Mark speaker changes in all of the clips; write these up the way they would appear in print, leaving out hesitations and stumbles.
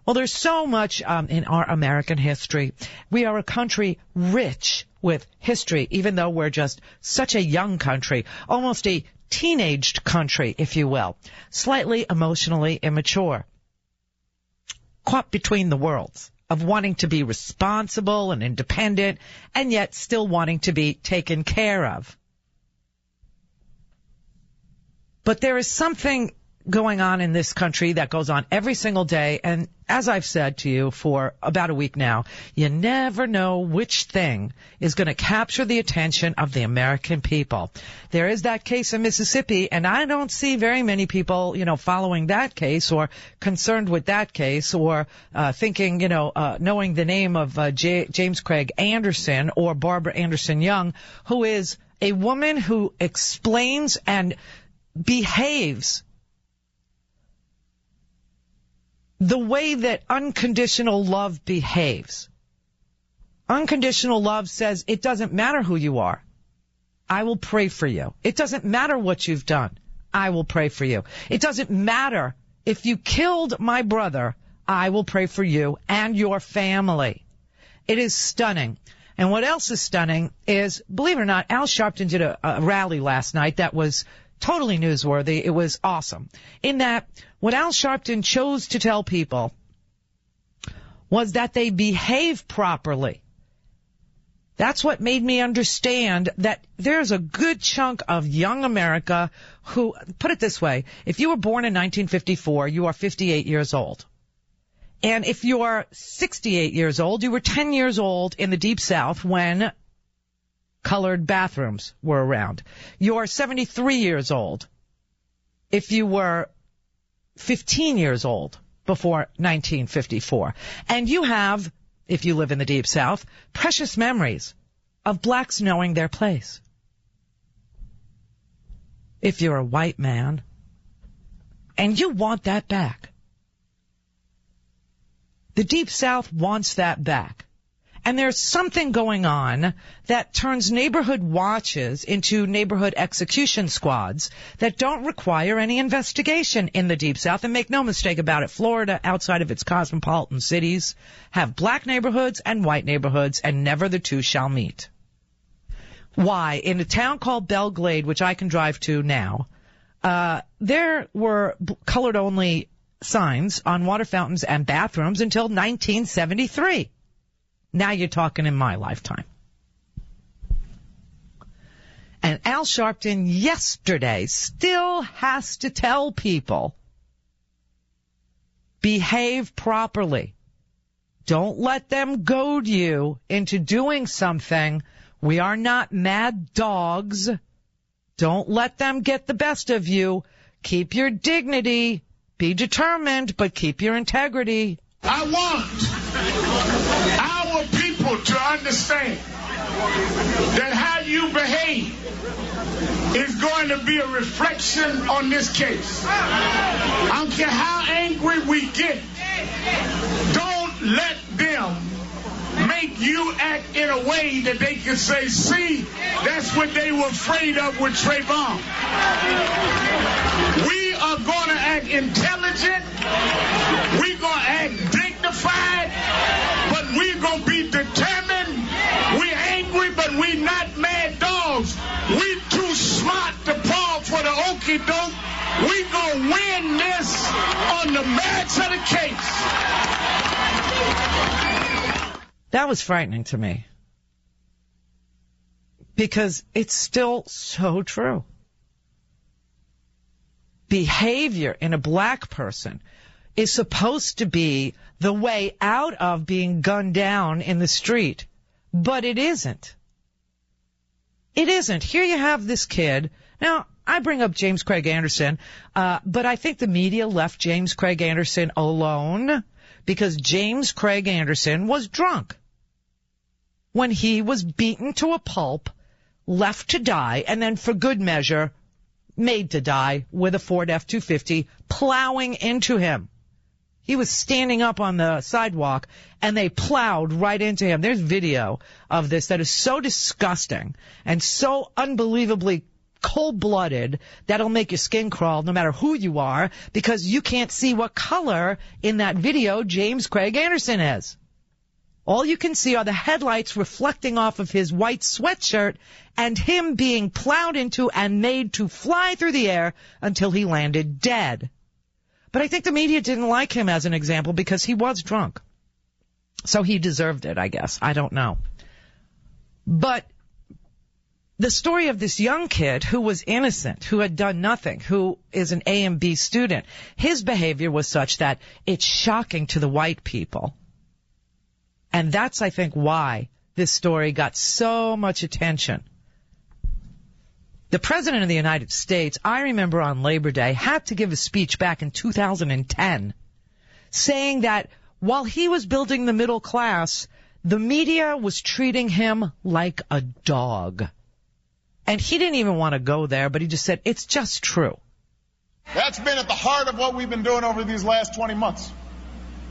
Speaker 1: Well, there's so much in our American history. We are a country rich with history, even though we're just such a young country, almost a teenaged country, if you will, slightly emotionally immature, caught between the worlds of wanting to be responsible and independent and yet still wanting to be taken care of. But there is something going on in this country that goes on every single day, and as I've said to you for about a week now, you never know which thing is going to capture the attention of the American people. There is that case in Mississippi, and I don't see very many people, following that case or concerned with that case or thinking, knowing the name of James Craig Anderson or Barbara Anderson Young, who is a woman who explains and behaves the way that unconditional love behaves. Unconditional love says, it doesn't matter who you are. I will pray for you. It doesn't matter what you've done. I will pray for you. It doesn't matter if you killed my brother. I will pray for you and your family. It is stunning. And what else is stunning is, believe it or not, Al Sharpton did a rally last night that was totally newsworthy. It was awesome. In that, what Al Sharpton chose to tell people was that they behave properly. That's what made me understand that there's a good chunk of young America who, put it this way, if you were born in 1954, you are 58 years old. And if you are 68 years old, you were 10 years old in the Deep South when colored bathrooms were around. You're 73 years old if you were 15 years old before 1954. And you have, if you live in the Deep South, precious memories of blacks knowing their place. If you're a white man, and you want that back. The Deep South wants that back. And there's something going on that turns neighborhood watches into neighborhood execution squads that don't require any investigation in the Deep South. And make no mistake about it, Florida, outside of its cosmopolitan cities, have black neighborhoods and white neighborhoods, and never the two shall meet. Why? In a town called Belle Glade, which I can drive to now, there were colored-only signs on water fountains and bathrooms until 1973. Now you're talking in my lifetime. And Al Sharpton yesterday still has to tell people, behave properly. Don't let them goad you into doing something. We are not mad dogs. Don't let them get the best of you. Keep your dignity. Be determined, but keep your integrity.
Speaker 2: I want our people to understand that how you behave is going to be a reflection on this case. I don't care how angry we get. Don't let them make you act in a way that they can say, see, that's what they were afraid of with Trayvon. We are going to act intelligent. We're going to act dignified. But we're going to be determined. We're angry, but we're not mad dogs. We're too smart to fall for the okie doke. We're going to win this on the merits of the case.
Speaker 1: That was frightening to me. Because it's still so true. Behavior in a black person is supposed to be the way out of being gunned down in the street. But it isn't. It isn't. Here you have this kid. Now, I bring up James Craig Anderson, but I think the media left James Craig Anderson alone because James Craig Anderson was drunk when he was beaten to a pulp, left to die, and then for good measure, made to die with a Ford F-250 plowing into him. He was standing up on the sidewalk, and they plowed right into him. There's video of this that is so disgusting and so unbelievably cold-blooded, that'll make your skin crawl no matter who you are, because you can't see what color in that video James Craig Anderson is. All you can see are the headlights reflecting off of his white sweatshirt and him being plowed into and made to fly through the air until he landed dead. But I think the media didn't like him as an example because he was drunk. So he deserved it, I guess. I don't know. But the story of this young kid who was innocent, who had done nothing, who is an A and B student, his behavior was such that it's shocking to the white people. And that's, I think, why this story got so much attention. The President of the United States, I remember on Labor Day, had to give a speech back in 2010 saying that while he was building the middle class, the media was treating him like a dog. And he didn't even want to go there, but he just said, it's just true.
Speaker 3: That's been at the heart of what we've been doing over these last 20 months.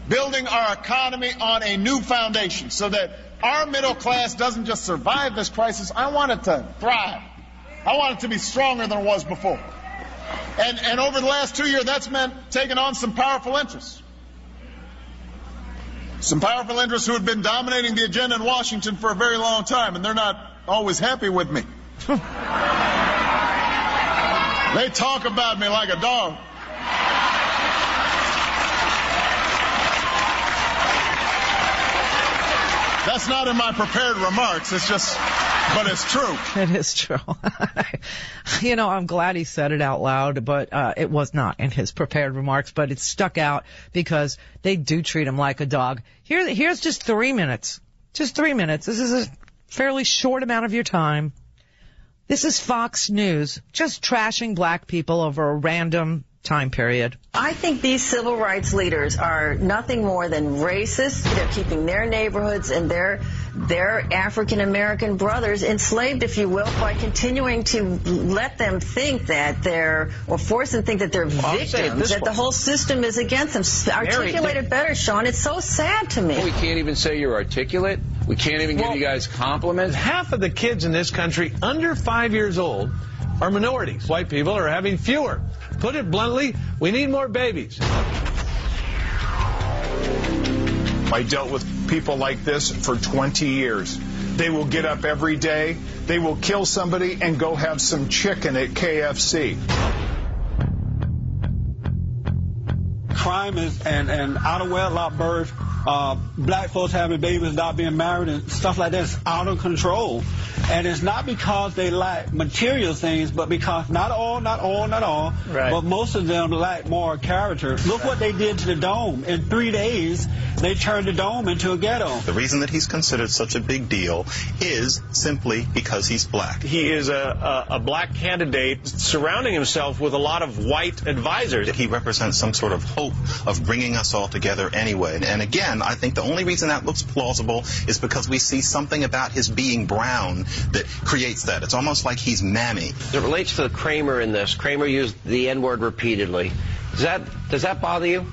Speaker 3: Building our economy on a new foundation so that our middle class doesn't just survive this crisis. I want it to thrive. I want it to be stronger than it was before. And over the last 2 years, that's meant taking on some powerful interests. Some powerful interests who have been dominating the agenda in Washington for a very long time, and they're not always happy with me. They talk about me like a dog. That's not in my prepared remarks. It's just, but it's true.
Speaker 1: It is true. You know, I'm glad he said it out loud, but it was not in his prepared remarks, but it stuck out because they do treat him like a dog. Here's just 3 minutes. Just 3 minutes. This is a fairly short amount of your time. This is Fox News, just trashing black people over a random time period.
Speaker 4: I think these civil rights leaders are nothing more than racist. They're keeping their neighborhoods and their African-American brothers enslaved, if you will, by continuing to let them think that or force them to think that they're victims, that the whole system is against them. Articulate it better, Sean. It's so sad to me.
Speaker 5: We can't even say you're articulate. We can't even give you guys compliments.
Speaker 6: Half of the kids in this country under 5 years old are minorities. White people are having fewer. Put it bluntly, we need more babies.
Speaker 3: I dealt with people like this for 20 years. They will get up every day, they will kill somebody and go have some chicken at KFC.
Speaker 7: Crime and out of wedlock birth, black folks having babies not being married and stuff like that is out of control. And it's not because they lack material things, but because not all, right, but most of them lack moral character. Look what they did to the Dome. In 3 days, they turned the Dome into a ghetto.
Speaker 8: The reason that he's considered such a big deal is simply because he's black.
Speaker 6: He is a black candidate surrounding himself with a lot of white advisors.
Speaker 8: He represents some sort of hope of bringing us all together anyway. And again, I think the only reason that looks plausible is because we see something about his being brown that creates that. It's almost like he's mammy.
Speaker 5: As it relates to Kramer in this, Kramer used the N-word repeatedly. Does that bother you?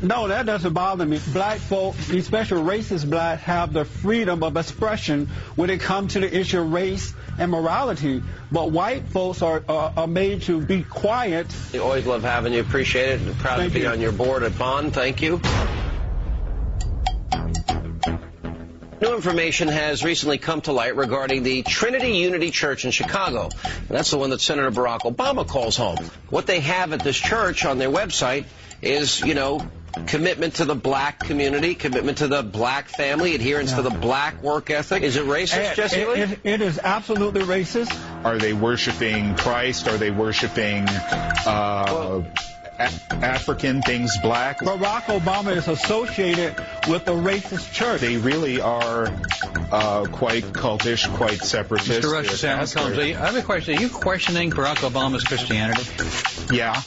Speaker 7: No, that doesn't bother me. Black folk, especially racist blacks, have the freedom of expression when it comes to the issue of race and morality. But white folks are made to be quiet.
Speaker 5: We always love having you. Appreciate it. I'm proud to be on your board at Bond. Thank you. New information has recently come to light regarding the Trinity Unity Church in Chicago. And that's the one that Senator Barack Obama calls home. What they have at this church on their website is, commitment to the black community, commitment to the black family, adherence to the black work ethic. Is it racist, Jesse Lee?
Speaker 7: It is absolutely racist.
Speaker 3: Are they worshiping Christ? Are they worshiping African things black?
Speaker 7: Barack Obama is associated with the racist church.
Speaker 3: They really are quite cultish, quite separatist.
Speaker 9: Mr. Rush, I have a question. Are you questioning Barack Obama's Christianity?
Speaker 3: Yeah.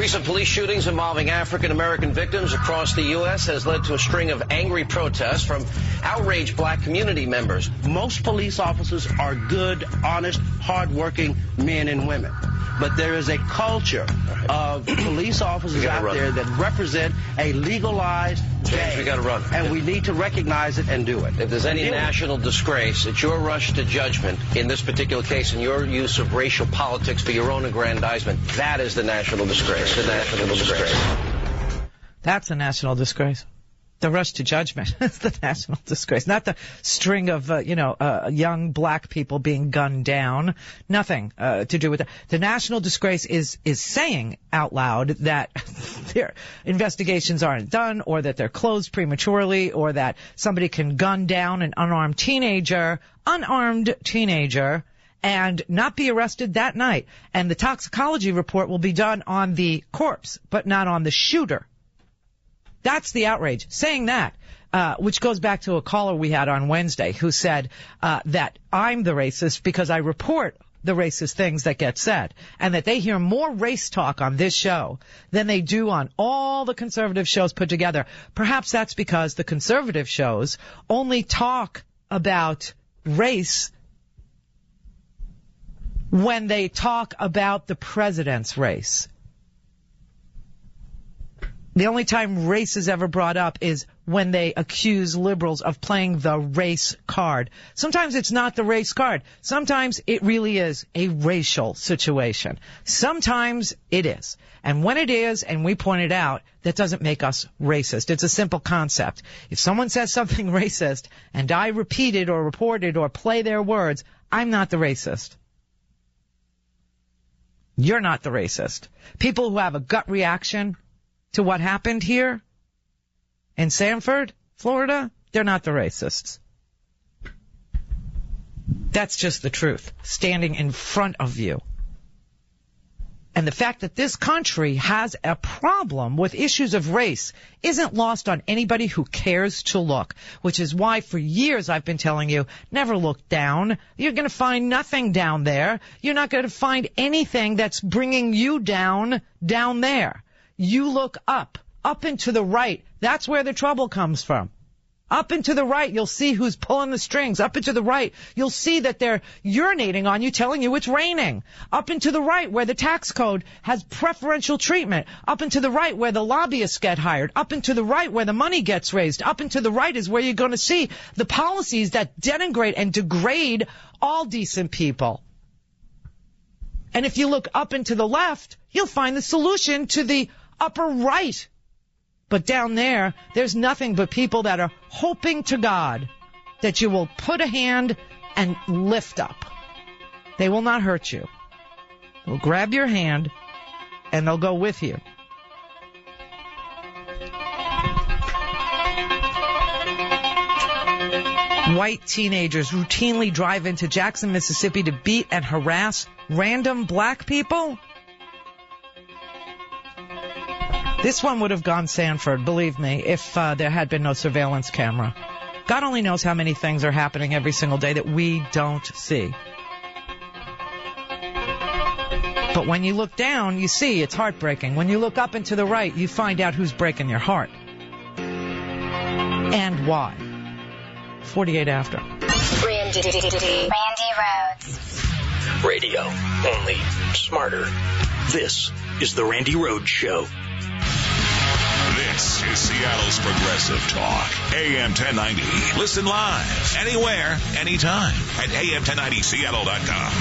Speaker 5: Recent police shootings involving African-American victims across the U.S. has led to a string of angry protests from outraged black community members.
Speaker 10: Most police officers are good, honest, hardworking men and women. But there is a culture of police officers out there that represent a legalized gang.
Speaker 5: We got to run.
Speaker 10: And we need to recognize it and do it.
Speaker 5: If there's any national disgrace, it's your rush to judgment in this particular case and your use of racial politics for your own aggrandizement. That is the national disgrace. The national disgrace.
Speaker 1: That's a national disgrace. The rush to judgment is the national disgrace, not the string of, young black people being gunned down. Nothing to do with that. The national disgrace is saying out loud that their investigations aren't done, or that they're closed prematurely, or that somebody can gun down an unarmed teenager, and not be arrested that night. And the toxicology report will be done on the corpse, but not on the shooter. That's the outrage. Saying that, which goes back to a caller we had on Wednesday who said that I'm the racist because I report the racist things that get said, and that they hear more race talk on this show than they do on all the conservative shows put together. Perhaps that's because the conservative shows only talk about race when they talk about the president's race. The only time race is ever brought up is when they accuse liberals of playing the race card. Sometimes it's not the race card. Sometimes it really is a racial situation. Sometimes it is. And when it is, and we point it out, that doesn't make us racist. It's a simple concept. If someone says something racist and I repeat it or report it or play their words, I'm not the racist. You're not the racist. People who have a gut reaction to what happened here in Sanford, Florida, they're not the racists. That's just the truth, standing in front of you. And the fact that this country has a problem with issues of race isn't lost on anybody who cares to look, which is why for years I've been telling you, never look down. You're going to find nothing down there. You're not going to find anything that's bringing you down there. You look up and to the right. That's where the trouble comes from. Up and to the right, you'll see who's pulling the strings. Up and to the right, you'll see that they're urinating on you, telling you it's raining. Up and to the right, where the tax code has preferential treatment. Up and to the right, where the lobbyists get hired. Up and to the right, where the money gets raised. Up and to the right is where you're going to see the policies that denigrate and degrade all decent people. And if you look up and to the left, you'll find the solution to the upper right. But down there, there's nothing but people that are hoping to God that you will put a hand and lift up. They will not hurt you. They'll grab your hand and they'll go with you. White teenagers routinely drive into Jackson, Mississippi to beat and harass random black people. This one would have gone Sanford, believe me, if there had been no surveillance camera. God only knows how many things are happening every single day that we don't see. But when you look down, you see it's heartbreaking. When you look up and to the right, you find out who's breaking your heart. And why. 48 after.
Speaker 11: Randy Rhodes.
Speaker 12: Radio. Only smarter. This is The Randy Rhodes Show.
Speaker 13: This is Seattle's Progressive Talk. AM 1090. Listen live, anywhere, anytime at AM1090Seattle.com.